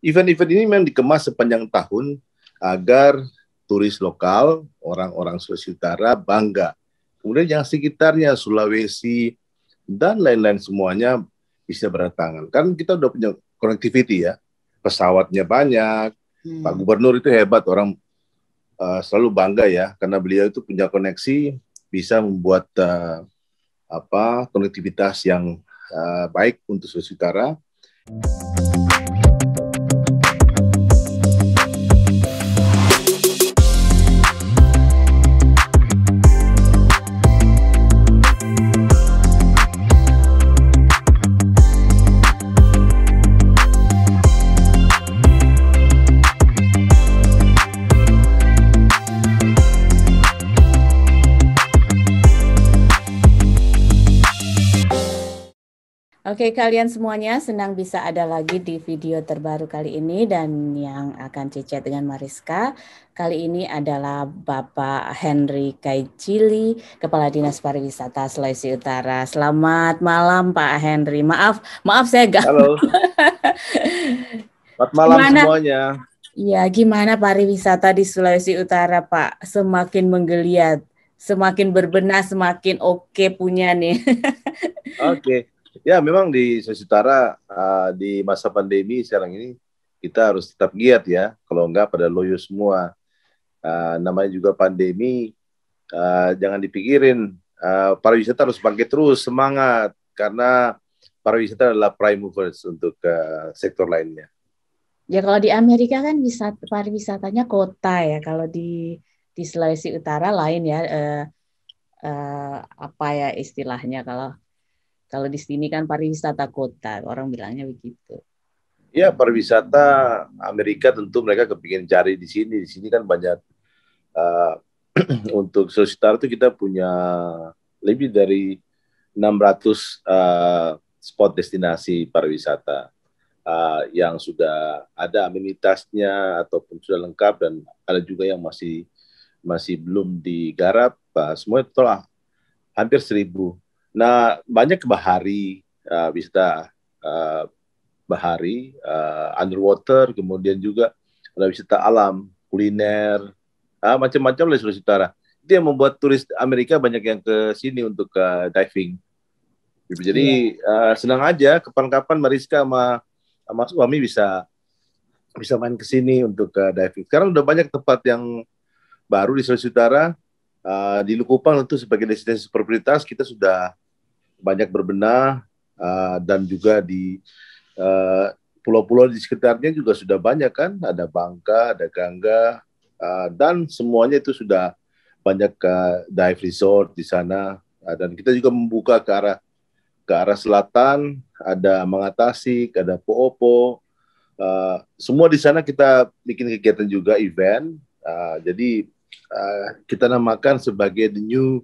Event-event ini memang dikemas sepanjang tahun agar turis lokal, orang-orang Sulawesi Utara bangga. Kemudian yang sekitarnya, Sulawesi, dan lain-lain semuanya bisa berdatangan. Kan kita udah punya connectivity ya, pesawatnya banyak, Pak Gubernur itu hebat, orang selalu bangga ya, karena beliau itu punya koneksi, bisa membuat konektivitas yang baik untuk Sulawesi Utara. Oke, kalian semuanya senang bisa ada lagi di video terbaru kali ini, dan yang akan chat dengan Mariska kali ini adalah Bapak Henry Kaicili, Kepala Dinas Pariwisata Sulawesi Utara. Selamat malam Pak Henry. Maaf saya Halo. Selamat malam semuanya. Ya, gimana pariwisata di Sulawesi Utara Pak? Semakin menggeliat, semakin berbenah, semakin oke punya nih. Oke. Ya, memang di Sulawesi Utara di masa pandemi sekarang ini kita harus tetap giat ya. Kalau enggak pada loyo semua. Namanya juga pandemi, jangan dipikirin. Pariwisata harus bangkit terus, semangat. Karena pariwisata adalah prime movers untuk sektor lainnya. Ya kalau di Amerika kan pariwisatanya kota ya. Kalau di Sulawesi Utara lain ya. Apa ya istilahnya kalau di sini kan pariwisata kota, orang bilangnya begitu. Ya, pariwisata Amerika tentu mereka kepingin cari di sini. Di sini kan banyak untuk Sulawesi Utara itu kita punya lebih dari 600 spot destinasi pariwisata yang sudah ada amenitasnya ataupun sudah lengkap, dan ada juga yang masih belum digarap. Semua itu telah hampir 1.000. Nah, banyak bahari, wisata bahari, underwater, kemudian juga ada wisata alam, kuliner, macam-macam lah Sulawesi Utara. Itu yang membuat turis Amerika banyak yang ke sini untuk diving. Jadi senang aja, kapan-kapan Mariska sama suami bisa main ke sini untuk diving. Sekarang udah banyak tempat yang baru di Sulawesi Utara. Di Likupang tentu sebagai destinasi prioritas kita sudah banyak berbenah, dan juga di pulau-pulau di sekitarnya juga sudah banyak kan, ada Bangka, ada Gangga, dan semuanya itu sudah banyak dive resort di sana, dan kita juga membuka ke arah selatan, ada Mangatasik, ada Poopo, semua di sana kita bikin kegiatan juga event, jadi kita namakan sebagai the new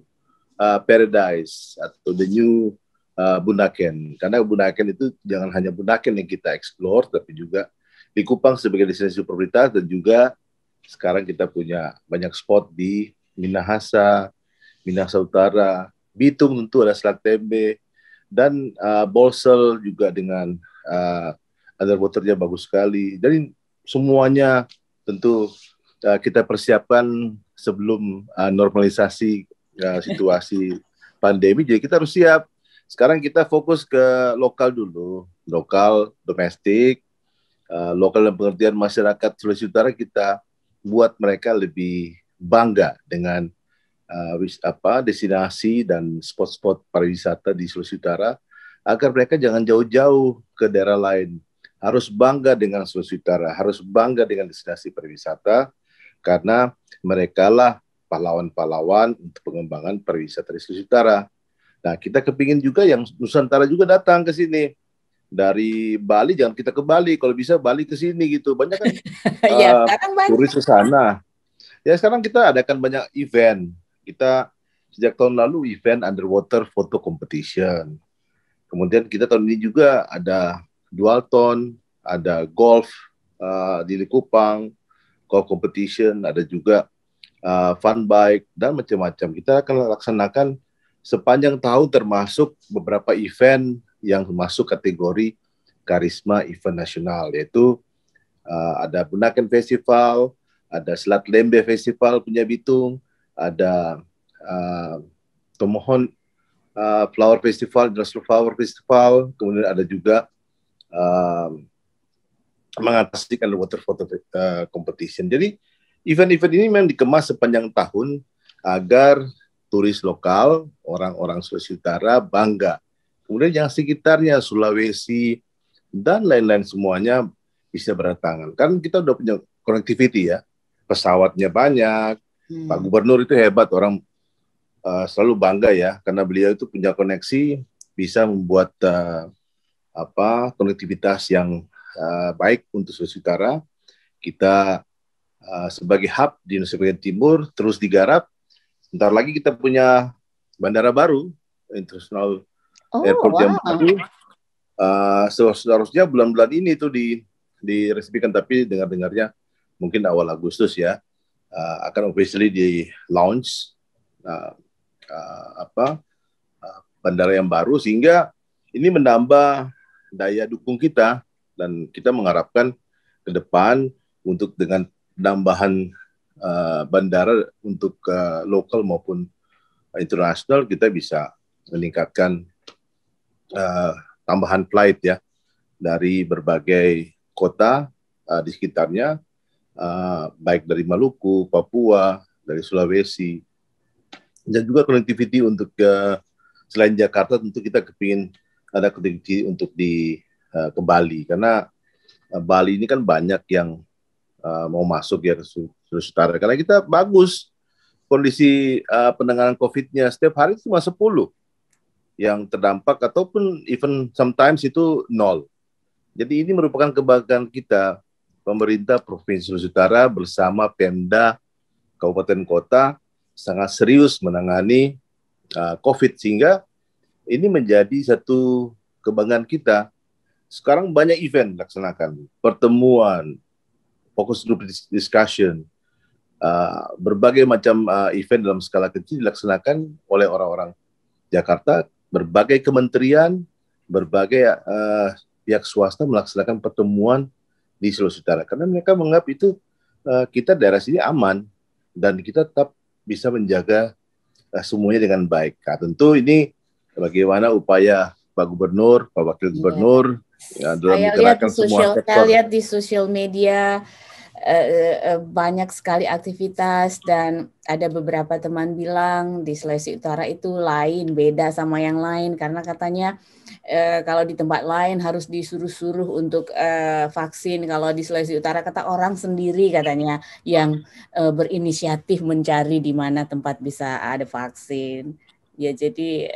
paradise atau the new Bunaken, karena Bunaken itu jangan hanya Bunaken yang kita explore, tapi juga Likupang sebagai destinasi prioritas, dan juga sekarang kita punya banyak spot di Minahasa Utara, Bitung tentu ada Selat Tembe, dan Bolsel juga dengan underwaternya bagus sekali. Jadi semuanya tentu kita persiapkan sebelum normalisasi situasi pandemi, jadi kita harus siap. Sekarang kita fokus ke lokal dulu, lokal, domestik, lokal dan pengertian masyarakat Sulawesi Utara, kita buat mereka lebih bangga dengan destinasi dan spot-spot pariwisata di Sulawesi Utara, agar mereka jangan jauh-jauh ke daerah lain. Harus bangga dengan Sulawesi Utara, harus bangga dengan destinasi pariwisata, karena mereka lah pahlawan-pahlawan untuk pengembangan pariwisata di Sulawesi Utara. Nah, kita kepingin juga yang Nusantara juga datang ke sini. Dari Bali, jangan kita ke Bali, kalau bisa Bali ke sini gitu. Banyak kan turis ke sana. Ya, sekarang kita adakan banyak event. Kita sejak tahun lalu event underwater photo competition. Kemudian kita tahun ini juga ada dualton, ada golf di Likupang, golf competition, ada juga fun bike, dan macam-macam. Kita akan laksanakan sepanjang tahun, termasuk beberapa event yang masuk kategori karisma event nasional, yaitu Ada Bunaken Festival, ada Selat Lembe Festival punya Bitung, ada Tomohon Flower Festival, International Flower Festival, kemudian ada juga mengatasi underwater photo competition. Jadi event-event ini memang dikemas sepanjang tahun agar turis lokal, orang-orang Sulawesi Utara bangga. Kemudian yang sekitarnya, Sulawesi, dan lain-lain semuanya bisa berdatangan. Kan kita udah punya connectivity ya, pesawatnya banyak, Pak Gubernur itu hebat, orang selalu bangga ya, karena beliau itu punya koneksi, bisa membuat konektivitas yang baik untuk Sulawesi Utara. Kita sebagai hub di Indonesia bagian Timur terus digarap. Bentar lagi kita punya bandara baru, international airport yang baru. Seharusnya bulan-bulan ini itu diresmikan, tapi dengar-dengarnya mungkin awal Agustus ya, akan officially di launch bandara yang baru, sehingga ini menambah daya dukung kita, dan kita mengharapkan ke depan untuk dengan penambahan bandara untuk lokal maupun internasional, kita bisa meningkatkan tambahan flight ya dari berbagai kota di sekitarnya, baik dari Maluku, Papua, dari Sulawesi, dan juga connectivity untuk selain Jakarta. Tentu kita kepingin ada connectivity untuk ke Bali, karena Bali ini kan banyak yang mau masuk ya ke Sulawesi Utara, karena kita bagus kondisi penanganan COVID-nya. Setiap hari cuma 10 yang terdampak, ataupun even sometimes itu 0. Jadi ini merupakan kebanggaan kita, pemerintah Provinsi Sulawesi Utara bersama Pemda Kabupaten Kota sangat serius menangani COVID, sehingga ini menjadi satu kebanggaan kita. Sekarang banyak event dilaksanakan, pertemuan, fokus group discussion, berbagai macam event dalam skala kecil dilaksanakan oleh orang-orang Jakarta, berbagai kementerian, berbagai pihak swasta melaksanakan pertemuan di Sulawesi Utara, karena mereka menganggap itu kita daerah sini aman dan kita tetap bisa menjaga semuanya dengan baik. Nah, tentu ini bagaimana upaya Pak Gubernur, Pak Wakil Gubernur dalam menggerakkan semua sektor. Saya lihat di sosial media banyak sekali aktivitas, dan ada beberapa teman bilang di Sulawesi Utara itu lain, beda sama yang lain, karena katanya kalau di tempat lain harus disuruh-suruh untuk vaksin. Kalau di Sulawesi Utara kata orang sendiri katanya yang berinisiatif mencari di mana tempat bisa ada vaksin. Ya jadi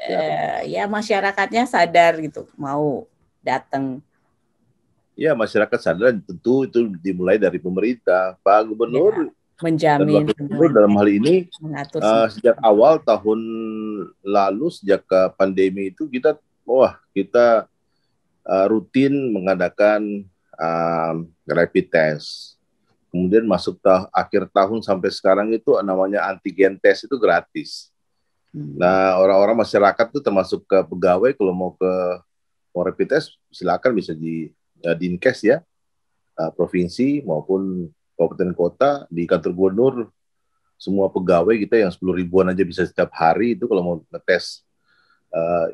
ya masyarakatnya sadar gitu, mau datang. Ya, masyarakat sadar, tentu itu dimulai dari pemerintah. Pak Gubernur menjamin dan Wakil Gubernur dalam hal ini sejak awal tahun lalu, sejak pandemi itu kita rutin mengadakan rapid test. Kemudian masuk akhir tahun sampai sekarang itu namanya antigen test itu gratis. Nah, orang-orang masyarakat itu termasuk ke pegawai, kalau mau rapid test silakan, bisa di Dinkes ya, provinsi maupun kabupaten kota, di kantor gubernur, semua pegawai kita yang 10 ribuan aja bisa setiap hari itu kalau mau ngetes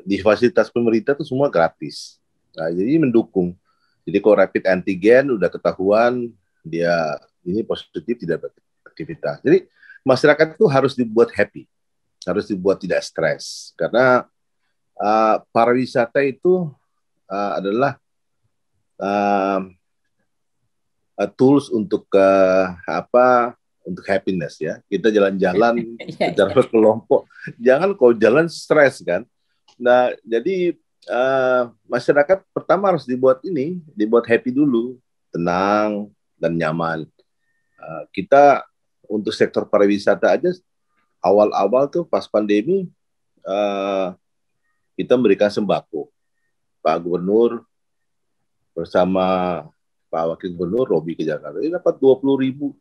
di fasilitas pemerintah itu semua gratis. Nah, jadi mendukung. Jadi kalau rapid antigen udah ketahuan dia ini positif, tidak beraktivitas. Jadi masyarakat itu harus dibuat happy, harus dibuat tidak stres, karena pariwisata itu adalah tools untuk untuk happiness ya. Kita jalan-jalan secara kelompok, jangan kalau jalan stres kan. Nah, jadi masyarakat pertama harus dibuat happy dulu, tenang dan nyaman. Kita untuk sektor pariwisata aja awal-awal tuh pas pandemi kita memberikan sembako. Pak Gubernur bersama Pak Wakil Gubernur Robi ke Jakarta, ini dapat 20.000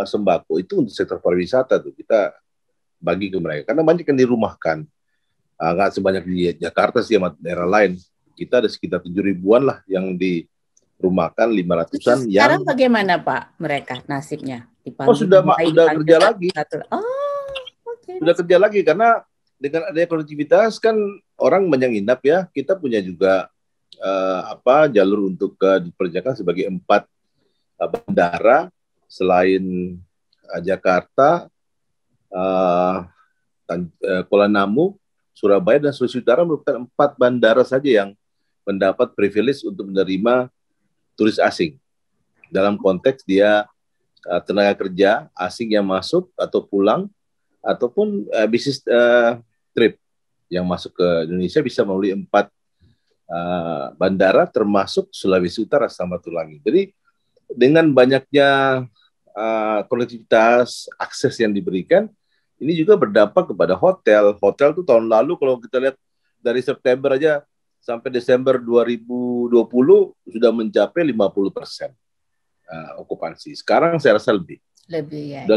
sembako. Itu untuk sektor pariwisata tuh kita bagi ke mereka, karena banyak yang dirumahkan. Nggak sebanyak di Jakarta sih, sama daerah lain. Kita ada sekitar 7 ribuan lah yang di rumah makan 500-an yang sekarang bagaimana Pak mereka nasibnya? sudah kerja lagi. Sudah kerja lagi karena dengan adanya konektivitas kan orang banyak nginap ya. Kita punya juga jalur untuk diperjakan sebagai 4 bandara selain Jakarta, Kuala Namu, Surabaya dan Sulawesi Utara merupakan 4 bandara saja yang mendapat privilege untuk menerima turis asing. Dalam konteks dia tenaga kerja asing yang masuk atau pulang ataupun bisnis trip yang masuk ke Indonesia bisa melalui 4 bandara termasuk Sulawesi Utara Samratulangi. Jadi dengan banyaknya konektivitas akses yang diberikan, ini juga berdampak kepada hotel. Hotel tuh tahun lalu kalau kita lihat dari September aja sampai Desember 2020 sudah mencapai 50% okupansi. Sekarang saya rasa lebih ya.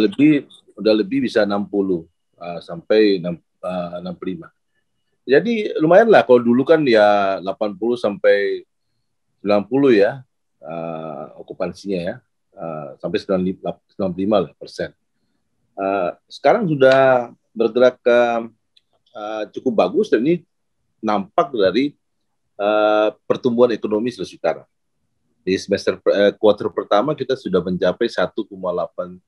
Udah lebih bisa 60 sampai 65. Jadi lumayan lah, kalau dulu kan ya 80 sampai 90 ya okupansinya ya, sampai 95% sekarang sudah bergerak ke cukup bagus dan ini nampak dari pertumbuhan ekonomi Sulawesi Utara. Di semester kuartal pertama kita sudah mencapai 1,87%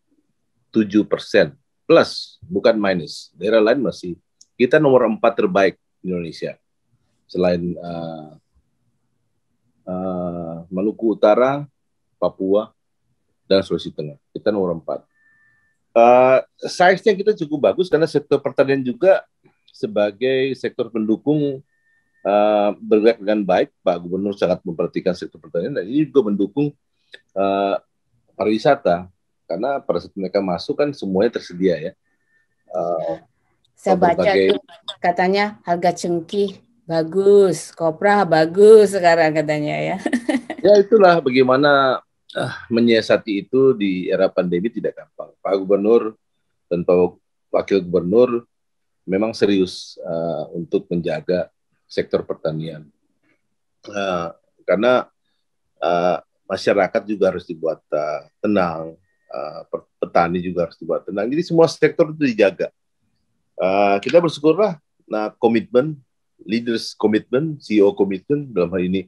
plus, bukan minus. Daerah lain masih, kita nomor 4 terbaik di Indonesia selain Maluku Utara, Papua, dan Sulawesi Tengah. Kita nomor 4. Size-nya kita cukup bagus karena sektor pertanian juga sebagai sektor pendukung bergerak dengan baik. Pak Gubernur sangat memperhatikan sektor pertanian dan ini juga mendukung pariwisata karena pada saat mereka masuk kan semuanya tersedia ya. Saya baca tuh katanya harga cengkih bagus, kopra bagus sekarang katanya ya. Ya itulah bagaimana menyiasati itu di era pandemi tidak gampang. Pak Gubernur dan Pak Wakil Gubernur memang serius untuk menjaga sektor pertanian. Karena masyarakat juga harus dibuat tenang, petani juga harus dibuat tenang. Jadi semua sektor itu dijaga. Kita bersyukurlah, komitmen, leaders komitmen, CEO komitmen dalam hal ini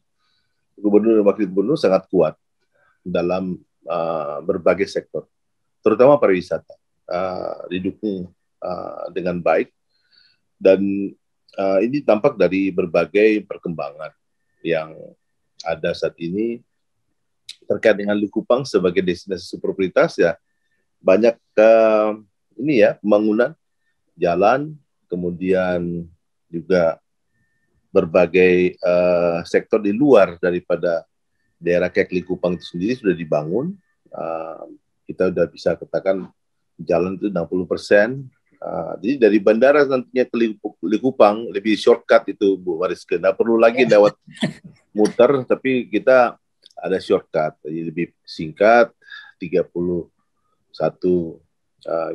Gubernur dan Wakil Gubernur sangat kuat dalam berbagai sektor, terutama pariwisata, didukung dengan baik dan ini tampak dari berbagai perkembangan yang ada saat ini terkait dengan Likupang sebagai destinasi super prioritas ya, banyak ini ya pembangunan jalan, kemudian juga berbagai sektor di luar daripada daerah kayak Likupang itu sendiri sudah dibangun. Kita sudah bisa katakan jalan itu 60%. Jadi dari bandara nantinya ke Likupang lebih shortcut itu Bu Mariska. Nggak perlu lagi lewat muter, tapi kita ada shortcut. Jadi lebih singkat, 31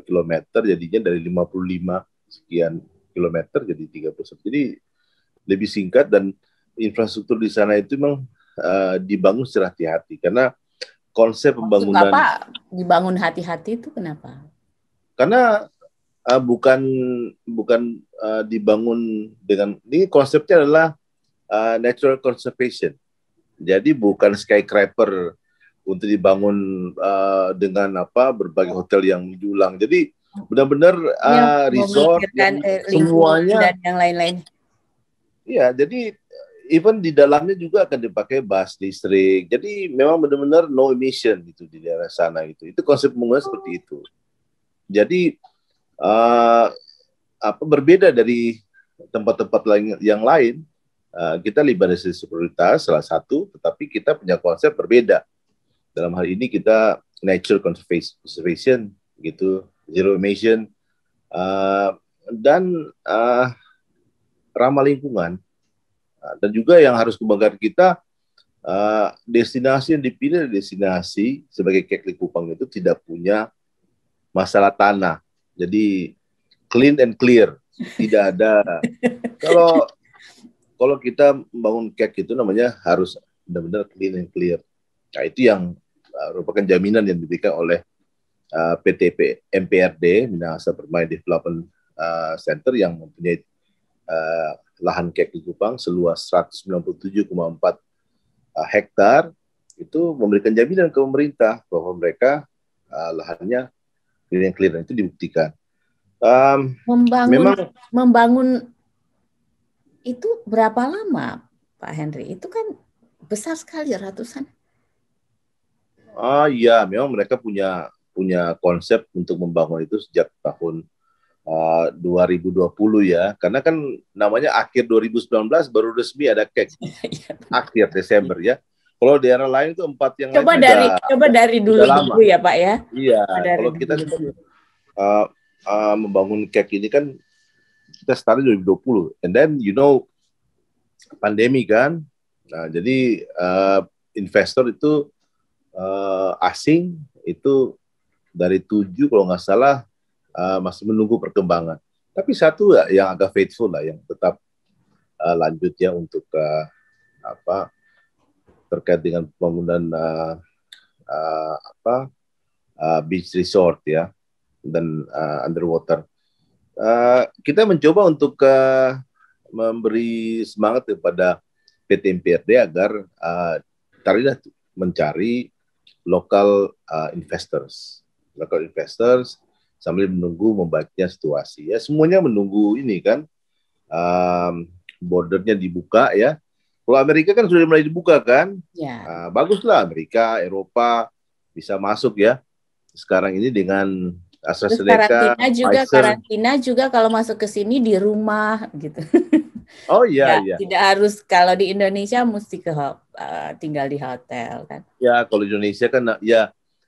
kilometer, jadinya dari 55 sekian kilometer jadi 31. Jadi lebih singkat dan infrastruktur di sana itu memang dibangun secara hati-hati karena konsep pembangunan. Bapak dibangun hati-hati itu kenapa? Karena bukan dibangun dengan, ini konsepnya adalah natural conservation. Jadi bukan skyscraper untuk dibangun dengan berbagai hotel yang menjulang. Jadi benar-benar resort yang semuanya dan yang lain-lain. Iya, jadi even di dalamnya juga akan dipakai bus listrik. Jadi memang benar-benar no emission gitu di daerah sana itu. Itu konsep pembangunan seperti itu. Jadi berbeda dari tempat-tempat yang lain. Kita liberalisasi prioritas salah satu, tetapi kita punya konsep berbeda. Dalam hal ini kita nature conservation gitu, zero emission dan ramah lingkungan. Dan juga yang harus kebanggaan kita, destinasi yang dipilih destinasi sebagai Kek Likupang itu tidak punya masalah tanah. Jadi clean and clear, tidak ada. Kalau kita membangun Kek itu namanya harus benar-benar clean and clear. Nah, itu yang merupakan jaminan yang diberikan oleh PT MPRD, Minahasa Permai Development Center, yang mempunyai lahan kek di Kupang seluas 197,4 hektar. Itu memberikan jaminan ke pemerintah bahwa mereka lahannya clear, itu dibuktikan. Membangun itu berapa lama, Pak Henry? Itu kan besar sekali, ratusan. Iya, memang mereka punya konsep untuk membangun itu sejak tahun 2020 ya, karena kan namanya akhir 2019 baru resmi ada kek, akhir Desember ya. Kalau daerah lain itu yang coba dari dulu ya Pak ya. Iya, kalau kita membangun kek ini kan kita start 2020, and then pandemi kan. Nah, jadi investor itu asing itu dari 7 kalau nggak salah masih menunggu perkembangan. Tapi satu yang agak faithful lah, yang tetap lanjut ya untuk terkait dengan pembangunan beach resort ya, dan underwater. Kita mencoba untuk memberi semangat kepada PT MPRD agar mencari local investors sambil menunggu membaiknya situasi. Ya, semuanya menunggu ini kan, bordernya dibuka ya. Kalau Amerika kan sudah mulai dibuka kan, ya. Baguslah Amerika, Eropa bisa masuk ya. Sekarang ini dengan AstraZeneca, karantina juga kalau masuk ke sini di rumah gitu. Oh iya, iya. Tidak harus, kalau di Indonesia mesti tinggal di hotel kan. Ya, kalau di Indonesia kan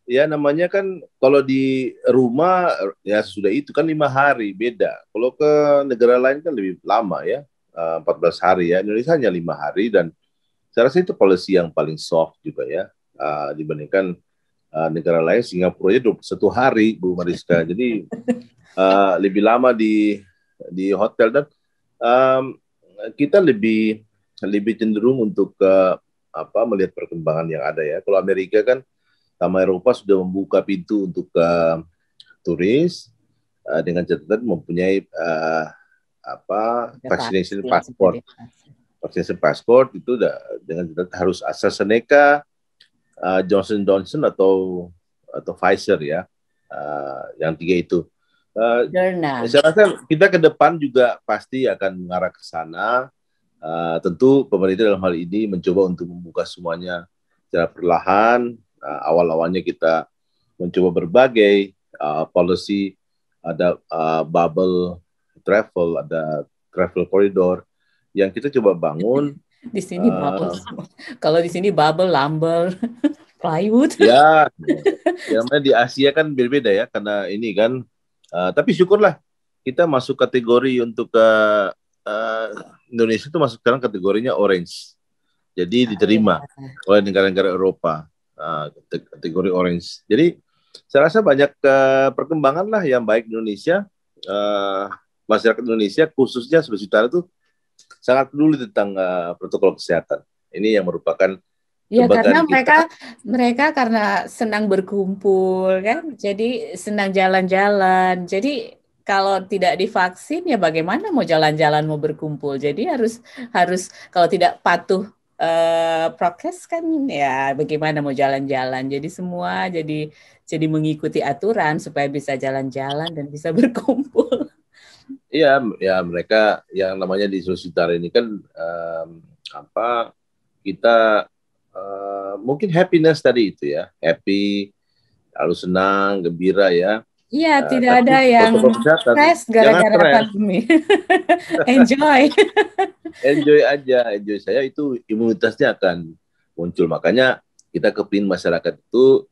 ya namanya kan kalau di rumah ya sudah, itu kan 5 hari beda. Kalau ke negara lain kan lebih lama ya, 14 hari ya. Indonesia hanya 5 hari, dan saya rasa itu policy yang paling soft juga ya, dibandingkan negara lain. Singapura aja 21 hari, Bu Mariska. Jadi lebih lama di hotel, dan kita lebih cenderung untuk melihat perkembangan yang ada ya. Kalau Amerika kan sama Eropa sudah membuka pintu untuk turis dengan catatan mempunyai vaccination passport. Vaccination passport itu dengan catatan harus AstraZeneca, Johnson Johnson atau Pfizer ya, yang 3 itu. Saya rasa kita ke depan juga pasti akan mengarah ke sana. Tentu pemerintah dalam hal ini mencoba untuk membuka semuanya secara perlahan. Awal-awalnya kita mencoba berbagai policy, ada bubble travel, ada travel corridor yang kita coba bangun. Di sini bubble, kalau di sini bubble, lumber, plywood. Ya, yang di Asia kan berbeda ya, karena ini kan. Tapi syukurlah kita masuk kategori untuk Indonesia itu masuk sekarang kategorinya orange. Jadi diterima oleh negara-negara Eropa, kategori orange. Jadi saya rasa banyak perkembangan lah yang baik di Indonesia. Masyarakat Indonesia khususnya Sulawesi Utara itu sangat peduli tentang protokol kesehatan. Ini yang merupakan ya, karena mereka karena senang berkumpul kan, jadi senang jalan-jalan. Jadi kalau tidak divaksin ya bagaimana mau jalan-jalan, mau berkumpul. Jadi harus kalau tidak patuh prokes kan ya bagaimana mau jalan-jalan. Jadi semua jadi mengikuti aturan supaya bisa jalan-jalan dan bisa berkumpul. Iya, ya mereka yang namanya di Sulawesi Utara ini kan kita mungkin happiness tadi itu ya, happy, lalu senang, gembira ya. Iya, tidak ada yang stres gara-gara pandemi. Enjoy. Enjoy aja, enjoy. Saya itu imunitasnya akan muncul. Makanya kita kepingin masyarakat itu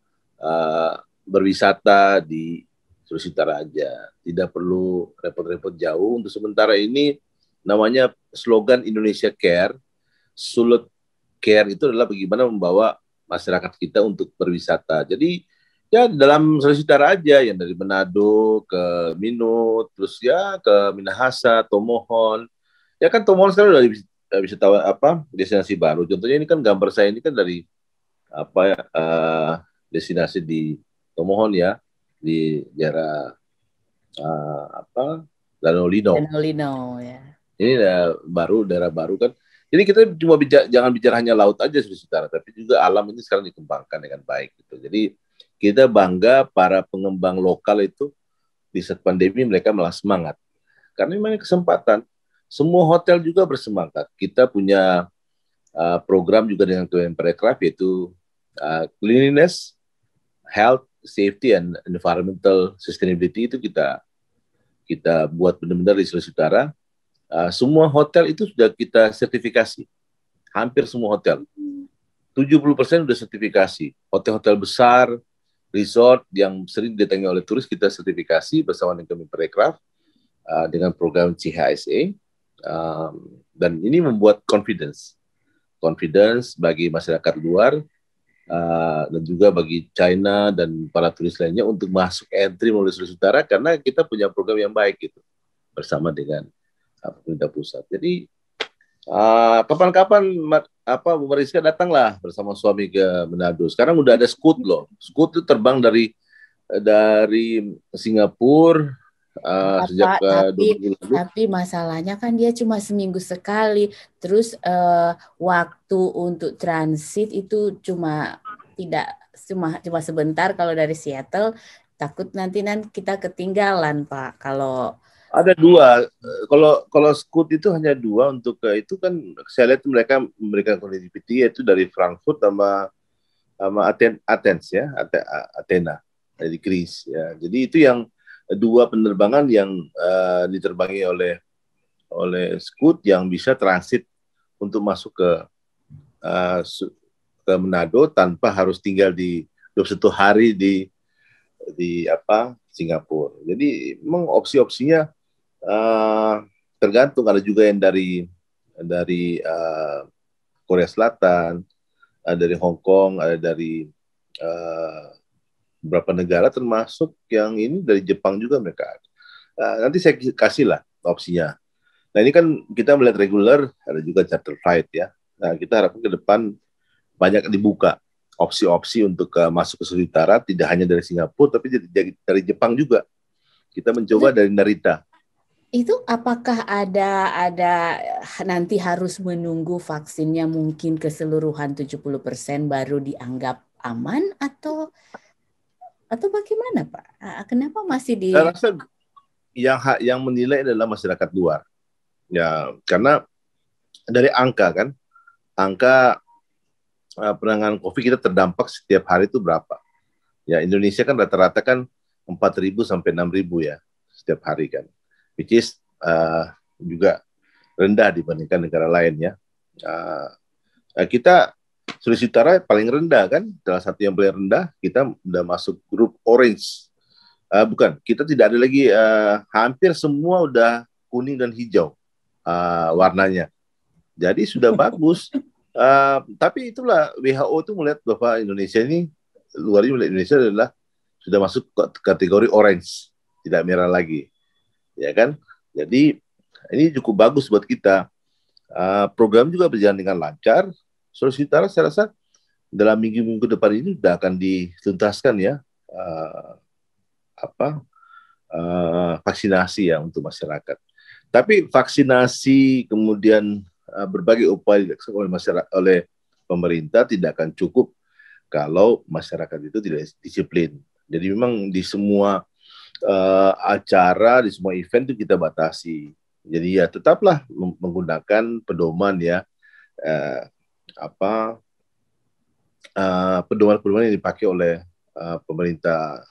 berwisata di Sulawesi Utara aja. Tidak perlu repot-repot jauh. Untuk sementara ini namanya slogan Indonesia Care. Sulut Care itu adalah bagaimana membawa masyarakat kita untuk berwisata. Jadi ya dalam Sulawesi Utara aja, yang dari Manado ke Minut, terus ya ke Minahasa, Tomohon. Ya kan Tomohon sekarang udah bisa tahu destinasi baru. Contohnya ini kan gambar saya ini kan dari destinasi di Tomohon ya, di daerah Danau Lino. Danau Lino ya. Ini daerah baru kan. Jadi kita cuma jangan bicara hanya laut aja Sulawesi Utara, tapi juga alam ini sekarang dikembangkan dengan baik gitu. Jadi kita bangga para pengembang lokal itu di saat pandemi mereka malah semangat. Karena memang kesempatan. Semua hotel juga bersemangat. Kita punya program juga dengan Kemenparekraf yaitu cleanliness, health, safety, and environmental sustainability itu kita buat benar-benar di Sulawesi Utara. Semua hotel itu sudah kita sertifikasi. Hampir semua hotel. 70% sudah sertifikasi. Hotel-hotel besar, resort yang sering didatangi oleh turis kita sertifikasi bersama dengan Kemenparekraf dengan program CHSA. Dan ini membuat confidence bagi masyarakat luar dan juga bagi China dan para turis lainnya untuk masuk entry melalui Sulawesi Utara karena kita punya program yang baik gitu bersama dengan pemerintah pusat. Jadi kapan-kapan Bu Mariska datanglah bersama suami ke Manado. Sekarang udah ada Scoot loh. Scoot itu terbang dari Singapura sejak 2 minggu lalu. Tapi masalahnya kan dia cuma seminggu sekali. Terus waktu untuk transit itu cuma sebentar kalau dari Seattle. Takut nanti kita ketinggalan Pak kalau ada 2. Kalau Scoot itu hanya 2 untuk itu kan saya lihat mereka memberikan connectivity yaitu dari Frankfurt sama Athens ya, Athena dari Greece ya. Jadi itu yang 2 penerbangan yang diterbangi oleh Scoot yang bisa transit untuk masuk ke Manado tanpa harus tinggal di 21 hari di Singapura. Jadi memang opsi-opsinya tergantung. Ada juga yang dari Korea Selatan, ada dari Hong Kong, ada dari beberapa negara termasuk yang ini dari Jepang juga mereka. Nanti saya kasih lah opsinya. Nah ini kan kita melihat regular, ada juga charter flight ya. Nah kita harapkan ke depan banyak dibuka opsi-opsi untuk masuk ke Sulawesi Utara, tidak hanya dari Singapura tapi dari Jepang juga. Kita mencoba dari Narita. Itu apakah ada nanti harus menunggu vaksinnya mungkin keseluruhan 70% baru dianggap aman atau bagaimana Pak? Kenapa masih di? Saya rasa yang menilai adalah masyarakat luar. Ya, karena dari angka penanganan COVID kita terdampak setiap hari itu berapa? Ya, Indonesia kan rata-rata kan 4.000 sampai 6.000 ya setiap hari kan. Which is juga rendah dibandingkan negara lain ya. Kita Sulawesi Utara paling rendah kan, salah satu yang paling rendah. Kita udah masuk grup orange. Bukan, kita tidak ada lagi, hampir semua udah kuning dan hijau warnanya. Jadi sudah bagus. Tapi itulah WHO itu melihat bahwa Indonesia ini, luarnya melihat Indonesia adalah sudah masuk kategori orange, tidak merah lagi. Ya kan? Jadi ini cukup bagus buat kita. Program juga berjalan dengan lancar. Sulawesi Utara saya rasa dalam minggu-minggu depan ini sudah akan dituntaskan ya vaksinasi ya untuk masyarakat. Tapi vaksinasi kemudian berbagai upaya dilakukan oleh pemerintah tidak akan cukup kalau masyarakat itu tidak disiplin. Jadi memang di semua acara, di semua event itu kita batasi. Jadi ya tetaplah menggunakan pedoman ya pedoman-pedoman yang dipakai oleh pemerintah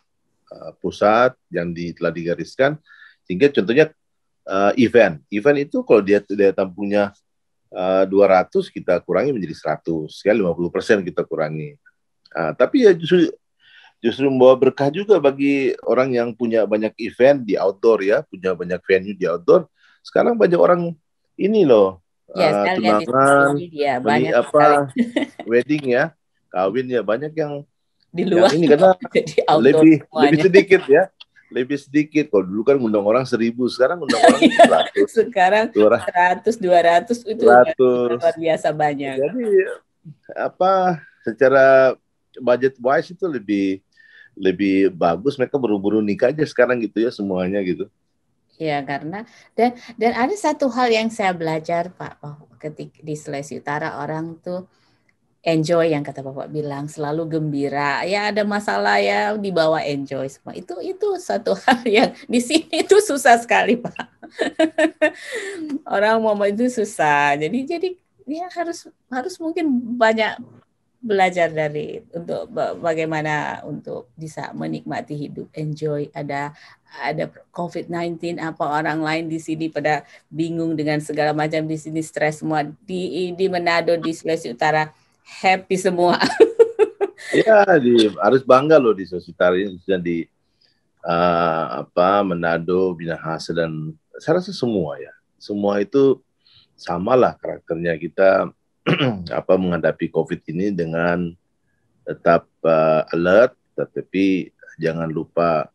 pusat yang telah digariskan. Sehingga contohnya event itu kalau dia tampungnya 200 kita kurangi menjadi 100 ya, 50% kita kurangi. Tapi ya justru membawa berkah juga bagi orang yang punya banyak event di outdoor ya, punya banyak venue di outdoor. Sekarang banyak orang ini loh, tunangan, banyak wedding ya, kawin ya, banyak yang di luar yang ini karena lebih sedikit ya. Lebih sedikit. Kalau dulu kan ngundang orang 1.000, sekarang ngundang orang 100. Sekarang 100, 200 itu luar biasa banyak. Jadi secara budget wise itu lebih bagus mereka buru-buru nikah aja sekarang gitu ya semuanya gitu. Ya, karena dan ada satu hal yang saya belajar Pak, ketika di Sulawesi Utara orang tuh enjoy yang kata Bapak bilang, selalu gembira. Ya ada masalah ya dibawa enjoy semua. Itu satu hal yang di sini itu susah sekali Pak. Orang mau itu susah. Jadi ya harus mungkin banyak belajar dari untuk bagaimana untuk bisa menikmati hidup, enjoy. Ada COVID-19 apa orang lain di sini pada bingung dengan segala macam, di sini stres semua, di Manado, di Sulawesi Utara happy semua. Ya, harus bangga loh di Sulawesi Utara ini dan di Manado, Minahasa dan saya rasa semua itu samalah karakternya kita menghadapi COVID ini dengan tetap alert, tetapi jangan lupa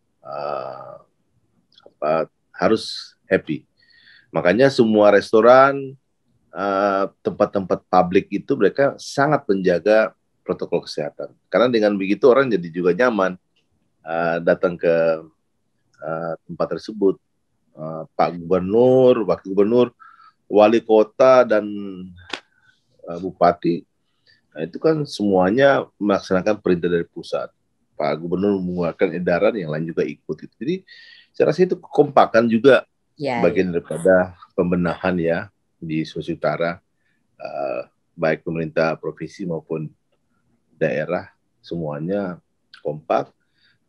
harus happy. Makanya semua restoran, tempat-tempat publik itu mereka sangat menjaga protokol kesehatan. Karena dengan begitu orang jadi juga nyaman datang ke tempat tersebut. Pak Gubernur, Wakil Gubernur, Wali Kota dan Bupati, nah itu kan semuanya melaksanakan perintah dari pusat. Pak Gubernur mengeluarkan edaran, yang lain juga ikut. Jadi saya rasa itu kekompakan juga bagian daripada pembenahan ya di Sulawesi Utara, baik pemerintah provinsi maupun daerah semuanya kompak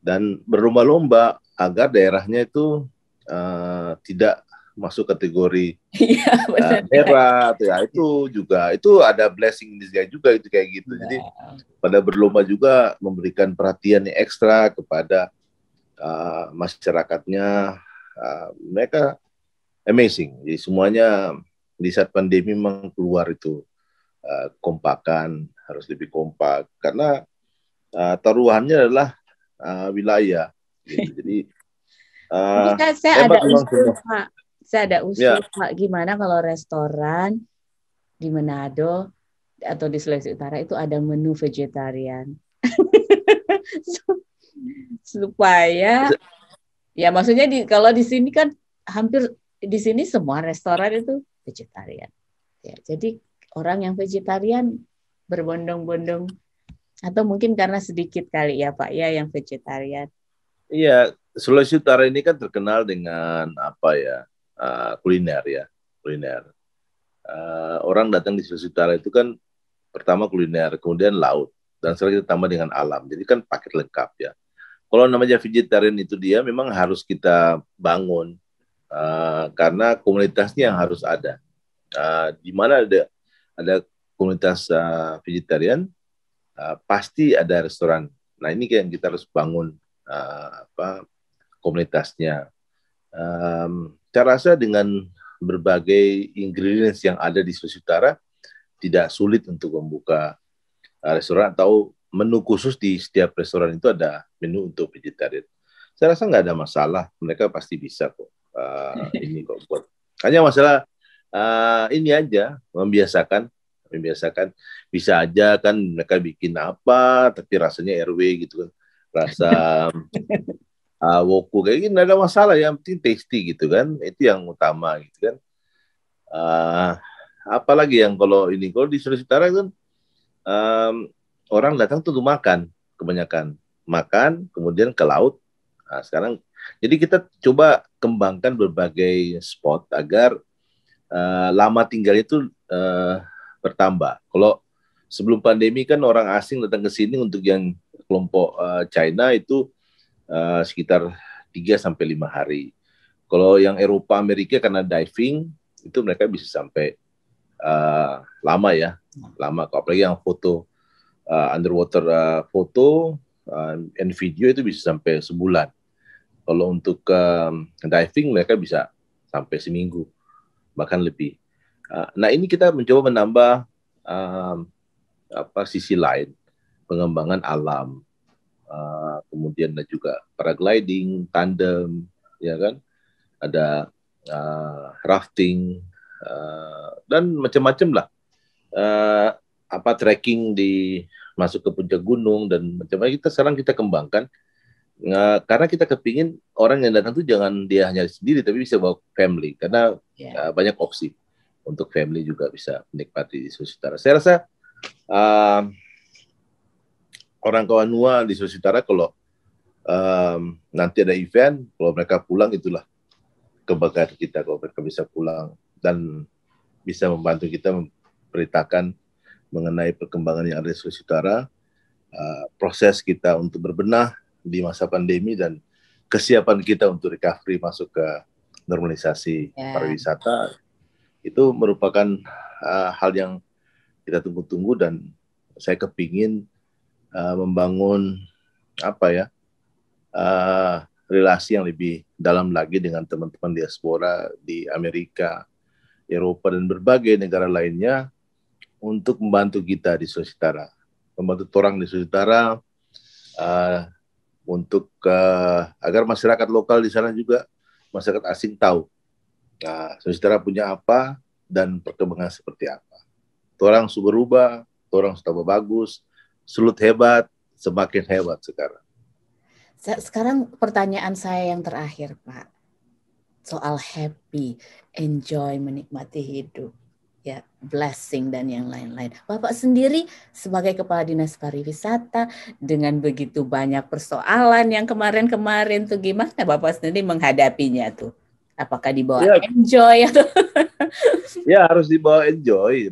dan berlomba-lomba agar daerahnya itu tidak masuk kategori merah, ya itu juga itu ada blessing juga itu kayak gitu. Jadi pada berlomba juga memberikan perhatian yang ekstra kepada masyarakatnya, mereka amazing. Jadi semuanya di saat pandemi memang keluar itu kompakan, harus lebih kompak karena taruhannya adalah wilayah. Gitu. Jadi saya ada usul Pak. Saya ada usul Pak, gimana kalau restoran di Manado atau di Sulawesi Utara itu ada menu vegetarian supaya ya maksudnya kalau di sini kan hampir di sini semua restoran itu vegetarian. Ya, jadi orang yang vegetarian berbondong-bondong atau mungkin karena sedikit kali ya Pak ya yang vegetarian. Iya, Sulawesi Utara ini kan terkenal dengan kuliner ya, kuliner. Orang datang di Sulawesi Utara itu kan pertama kuliner, kemudian laut, dan setelah kita tambah dengan alam. Jadi kan paket lengkap ya. Kalau namanya vegetarian itu dia memang harus kita bangun karena komunitasnya yang harus ada. Di mana ada komunitas vegetarian, pasti ada restoran. Nah ini yang kita harus bangun komunitasnya. Saya rasa dengan berbagai ingredients yang ada di Sulawesi Utara tidak sulit untuk membuka restoran atau menu khusus di setiap restoran itu ada menu untuk vegetarian. Saya rasa nggak ada masalah, mereka pasti bisa kok. Ini kok buat. Hanya masalah ini aja membiasakan bisa aja kan mereka bikin apa tapi rasanya RW gitu kan, rasa woku kayak gini nggak ada masalah, yang penting tasty gitu kan, itu yang utama gitu kan. Apalagi yang kalau di Sulawesi Utara kan orang datang tuh makan, kebanyakan makan kemudian ke laut. Nah, sekarang jadi kita coba kembangkan berbagai spot agar lama tinggal itu bertambah. Kalau sebelum pandemi kan orang asing datang ke sini untuk yang kelompok China itu sekitar 3-5 hari. Kalau yang Eropa, Amerika karena diving itu mereka bisa sampai lama ya, lama. Apalagi yang foto underwater foto and video itu bisa sampai sebulan. Kalau untuk diving mereka bisa sampai seminggu bahkan lebih. Nah ini kita mencoba menambah sisi lain, pengembangan alam, kemudian ada juga paragliding, tandem, ya kan, ada rafting dan macam-macam lah, trekking di masuk ke puncak gunung dan macam-macam. Kita kembangkan. Karena kita kepingin orang yang datang tuh jangan dia hanya sendiri, tapi bisa bawa family. Karena banyak opsi untuk family juga bisa menikmati di Sulawesi Utara. Saya rasa orang Kawanua di Sulawesi Utara kalau nanti ada event, kalau mereka pulang itulah kebanggaan kita kalau mereka bisa pulang dan bisa membantu kita memberitakan mengenai perkembangan yang ada di Sulawesi Utara, proses kita untuk berbenah di masa pandemi dan kesiapan kita untuk recovery masuk ke normalisasi pariwisata. Itu merupakan hal yang kita tunggu-tunggu dan saya kepingin membangun relasi yang lebih dalam lagi dengan teman-teman diaspora di Amerika, Eropa dan berbagai negara lainnya untuk membantu kita di Sulawesi Utara, membantu orang di Sulawesi Utara untuk agar masyarakat lokal di sana juga masyarakat asing tahu Sulawesi Utara punya apa dan perkembangan seperti apa. Orang sudah berubah, orang sudah bagus, sulut hebat, semakin hebat sekarang. Sekarang pertanyaan saya yang terakhir, Pak, soal happy, enjoy, menikmati hidup, ya, blessing dan yang lain-lain. Bapak sendiri sebagai Kepala Dinas Pariwisata dengan begitu banyak persoalan yang kemarin-kemarin tuh gimana Bapak sendiri menghadapinya tuh? Apakah dibawa enjoy atau? Ya harus dibawa enjoy,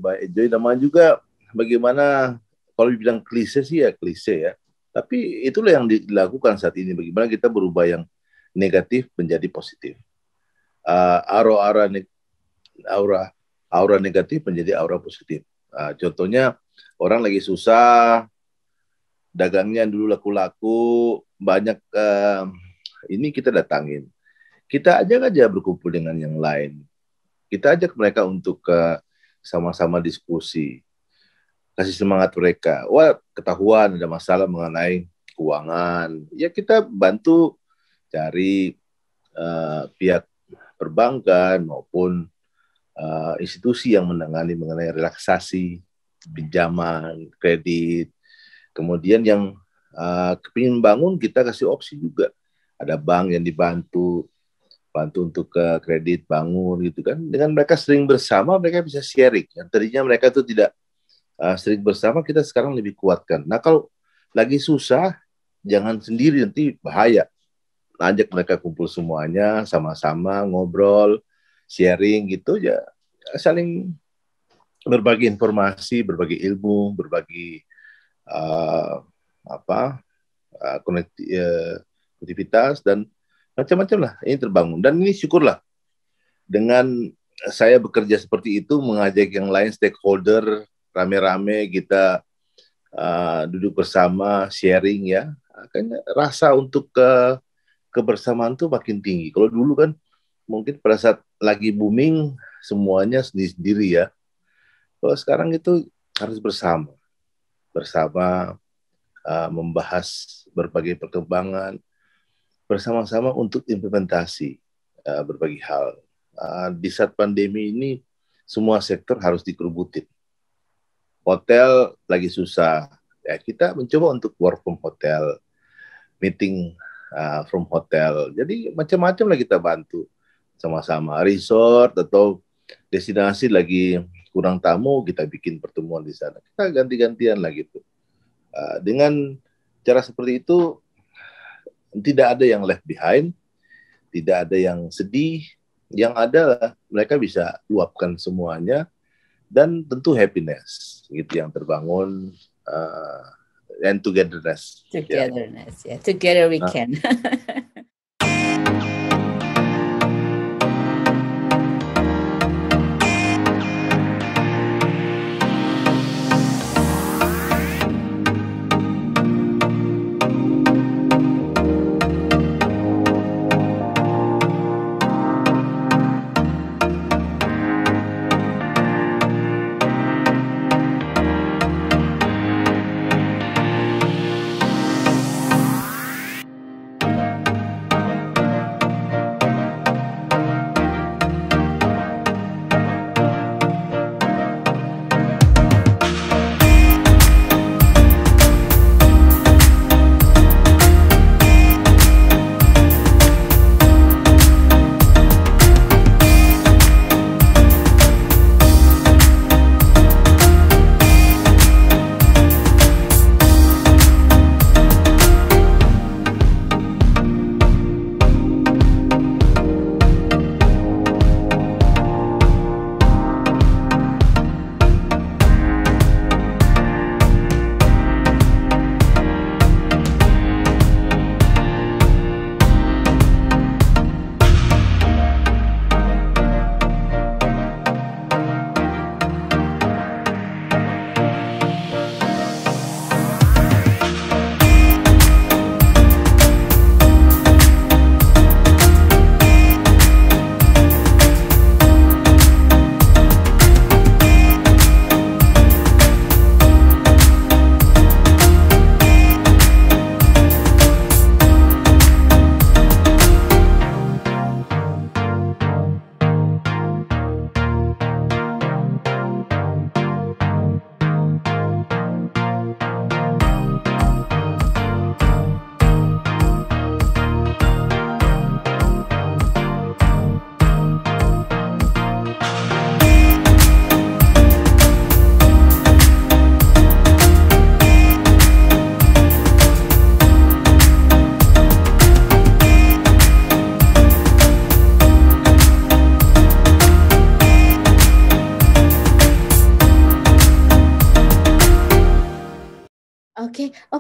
namanya juga bagaimana kalau dibilang klise sih ya klise ya. Tapi itulah yang dilakukan saat ini. Bagaimana kita berubah yang negatif menjadi positif. Aura negatif menjadi aura positif. Contohnya orang lagi susah, dagangnya dulu laku-laku, banyak ini kita datangin. Kita ajak aja berkumpul dengan yang lain. Kita ajak mereka untuk sama-sama diskusi. Kasih semangat mereka. Wah, ketahuan ada masalah mengenai keuangan. Ya kita bantu cari pihak perbankan maupun institusi yang menangani mengenai relaksasi, pinjaman, kredit. Kemudian yang kepingin bangun kita kasih opsi juga. Ada bank yang bantu untuk kredit bangun gitu kan. Dengan mereka sering bersama mereka bisa sharing. Yang tadinya mereka itu tidak sering bersama, kita sekarang lebih kuatkan. Nah kalau lagi susah jangan sendiri, nanti bahaya. Ajak mereka kumpul semuanya sama-sama ngobrol, sharing gitu ya, saling berbagi informasi, berbagi ilmu, berbagi konektivitas dan macam-macam lah ini terbangun. Dan ini syukurlah dengan saya bekerja seperti itu, mengajak yang lain stakeholder rame-rame kita duduk bersama sharing ya, akhirnya rasa untuk kebersamaan tuh makin tinggi. Kalau dulu kan mungkin pada saat lagi booming semuanya sendiri-sendiri ya. Kalau sekarang itu harus bersama membahas berbagai perkembangan bersama-sama untuk implementasi berbagai hal. Di saat pandemi ini semua sektor harus dikerubutin. Hotel lagi susah, ya kita mencoba untuk work from hotel, meeting from hotel. Jadi macam-macam lah kita bantu sama-sama. Resort atau destinasi lagi kurang tamu, kita bikin pertemuan di sana. Kita ganti-gantian lah gitu. Dengan cara seperti itu tidak ada yang left behind, tidak ada yang sedih. Yang ada mereka bisa luapkan semuanya. Dan tentu happiness gitu yang terbangun and togetherness. Togetherness, ya. Together we can.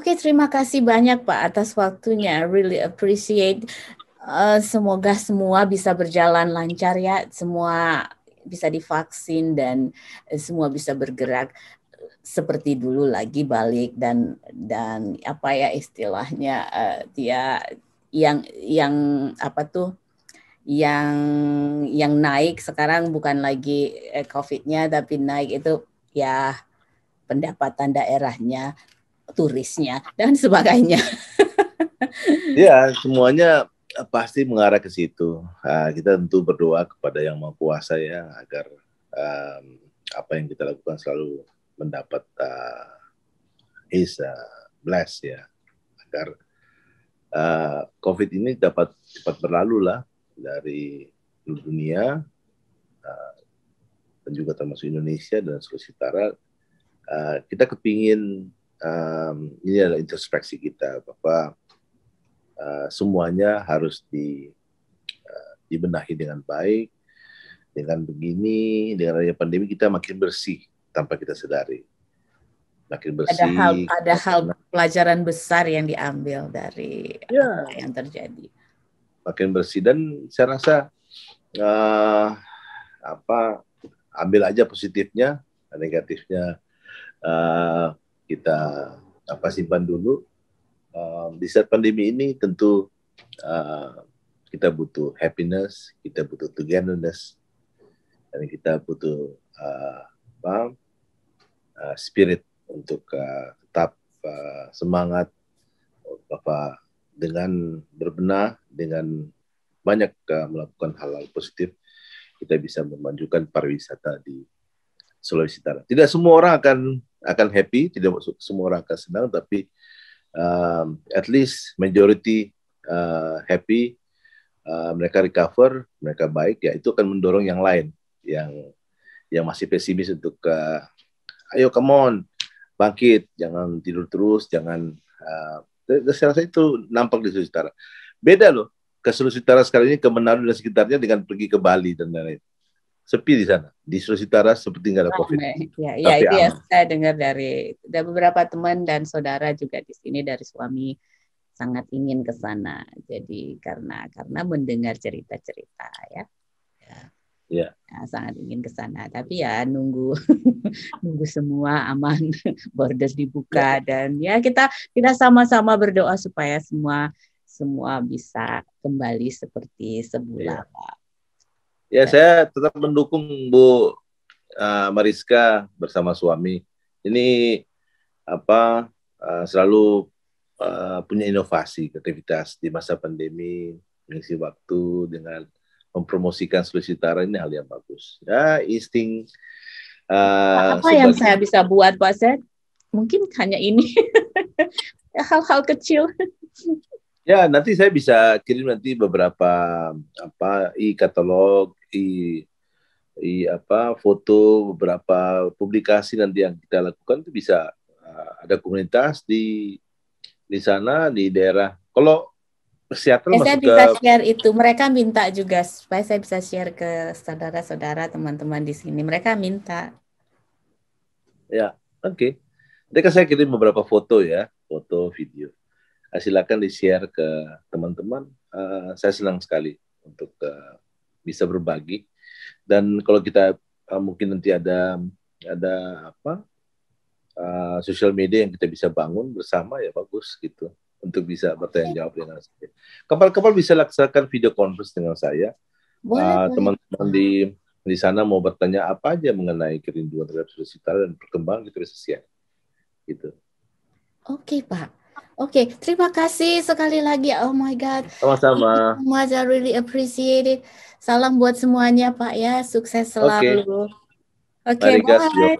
Oke, terima kasih banyak Pak atas waktunya. I really appreciate. Semoga semua bisa berjalan lancar ya, semua bisa divaksin dan semua bisa bergerak seperti dulu lagi balik dan apa ya istilahnya dia yang apa tuh yang naik sekarang bukan lagi COVID-nya tapi naik itu ya pendapatan daerahnya, turisnya dan sebagainya. Ya, semuanya pasti mengarah ke situ. Kita tentu berdoa kepada Yang Maha Kuasa ya agar apa yang kita lakukan selalu mendapat His bless ya, agar COVID ini dapat cepat berlalu lah dari dunia dan juga termasuk Indonesia dan Sulawesi Utara. Kita kepingin ini adalah introspeksi kita bahwa semuanya harus dibenahi dengan baik. Dengan begini, dengan adanya pandemi kita makin bersih tanpa kita sadari. Makin bersih. Ada hal pelajaran besar yang diambil dari apa yang terjadi. Makin bersih dan saya rasa ambil aja positifnya, negatifnya kita simpan dulu. Di saat pandemi ini tentu kita butuh happiness, kita butuh togetherness, dan kita butuh spirit untuk tetap semangat dengan berbenah, dengan banyak melakukan hal-hal positif, kita bisa memajukan pariwisata di Sulawesi Utara. Tidak semua orang akan happy, tidak semua orang akan senang, tapi at least majority happy, mereka recover, mereka baik, ya itu akan mendorong yang lain yang masih pesimis untuk ayo come on, bangkit, jangan tidur terus, jangan saya rasa itu nampak di Sulawesi Utara. Beda loh ke Sulawesi Utara sekarang ini, ke Manado dan sekitarnya dengan pergi ke Bali dan lain-lain. Sepi di sana. Di Sulawesi Utara seperti nggak ada COVID. Ya itu ya saya dengar dari beberapa teman dan saudara juga di sini, dari suami sangat ingin ke sana. Jadi karena mendengar cerita-cerita ya. Ya, sangat ingin ke sana. Tapi ya nunggu semua aman, borders dibuka dan ya kita sama-sama berdoa supaya semua bisa kembali seperti semula, Pak. Ya, saya tetap mendukung Bu Mariska bersama suami. Ini selalu punya inovasi, kreativitas di masa pandemi, mengisi waktu dengan mempromosikan Sulawesi Utara, ini hal yang bagus. Ya, insting. Apa yang saya bisa buat, Pak Seth? Mungkin hanya ini, hal-hal kecil. Ya, nanti saya bisa kirim nanti beberapa e-katalog, foto, beberapa publikasi nanti yang kita lakukan itu bisa ada komunitas di sana di daerah. Kalau Seattle saya bisa share itu. Mereka minta juga supaya saya bisa share ke saudara-saudara, teman-teman di sini. Mereka minta. Ya, oke. Nanti saya kirim beberapa foto ya, foto, video. Silakan di-share ke teman-teman. Saya senang sekali untuk bisa berbagi. Dan kalau kita mungkin nanti ada sosial media yang kita bisa bangun bersama, ya bagus gitu, untuk bisa bertanya jawab dengan saya. Kapal-kapal bisa laksanakan video conference dengan saya. Teman-teman di sana mau bertanya apa aja mengenai kerinduan terhadap Sulawesi Utara dan perkembangan, kita bisa share. Gitu. Oke, Pak. Oke, terima kasih sekali lagi. Oh my God. Sama-sama. I really appreciate it. Salam buat semuanya, Pak ya. Sukses selalu. Oke, bye.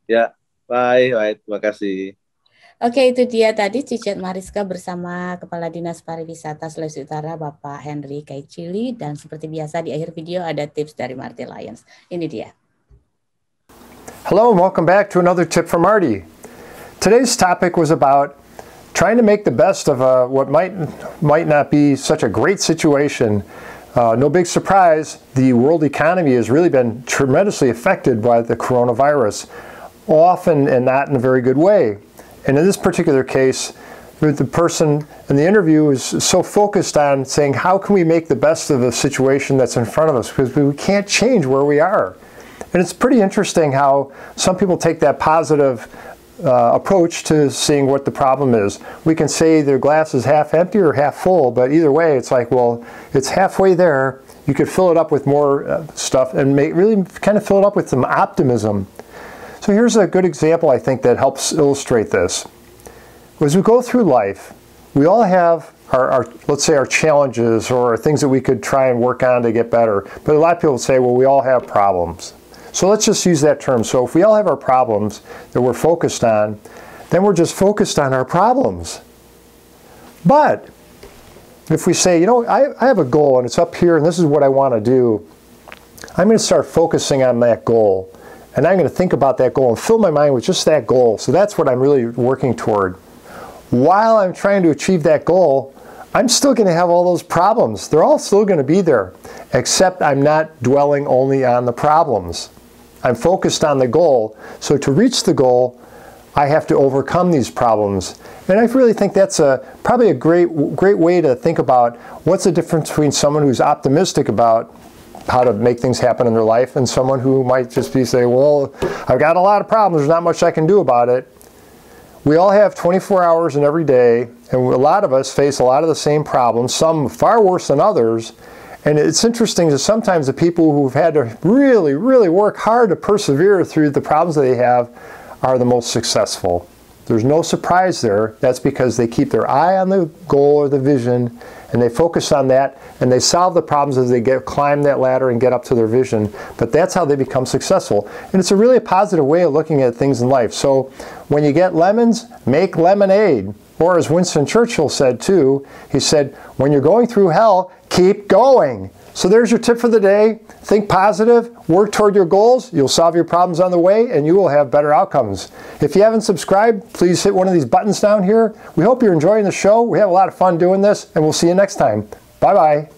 Ya, bye. Terima kasih. Oke, itu dia tadi Cicet Mariska bersama Kepala Dinas Pariwisata Sulawesi Utara, Bapak Henry Kaicili. Dan seperti biasa di akhir video ada tips dari Marty Lyons. Ini dia. Hello and welcome back to another tip from Marty. Today's topic was about trying to make the best of what might not be such a great situation. No big surprise, the world economy has really been tremendously affected by the coronavirus, often and not in a very good way. And in this particular case, the person in the interview is so focused on saying, how can we make the best of the situation that's in front of us? Because we can't change where we are. And it's pretty interesting how some people take that positive approach to seeing what the problem is. We can say their glass is half empty or half full, but either way, it's like, well, it's halfway there. You could fill it up with more stuff and really kind of fill it up with some optimism. So here's a good example, I think, that helps illustrate this. As we go through life, we all have let's say our challenges or things that we could try and work on to get better. But a lot of people say, well, we all have problems. So let's just use that term. So if we all have our problems that we're focused on, then we're just focused on our problems. But if we say, you know, I have a goal and it's up here and this is what I want to do, I'm going to start focusing on that goal. And I'm going to think about that goal and fill my mind with just that goal. So that's what I'm really working toward. While I'm trying to achieve that goal, I'm still going to have all those problems. They're all still going to be there, except I'm not dwelling only on the problems. I'm focused on the goal. So to reach the goal, I have to overcome these problems. And I really think that's probably a great way to think about what's the difference between someone who's optimistic about how to make things happen in their life and someone who might just be saying, well, I've got a lot of problems, there's not much I can do about it. We all have 24 hours in every day, and a lot of us face a lot of the same problems, some far worse than others. And it's interesting that sometimes the people who've had to really, really work hard to persevere through the problems that they have are the most successful. There's no surprise there. That's because they keep their eye on the goal or the vision, and they focus on that, and they solve the problems as they climb that ladder and get up to their vision. But that's how they become successful. And it's a really positive way of looking at things in life. So when you get lemons, make lemonade. Or as Winston Churchill said too, he said, when you're going through hell, keep going. So there's your tip for the day. Think positive, work toward your goals, you'll solve your problems on the way, and you will have better outcomes. If you haven't subscribed, please hit one of these buttons down here. We hope you're enjoying the show. We have a lot of fun doing this, and we'll see you next time. Bye-bye.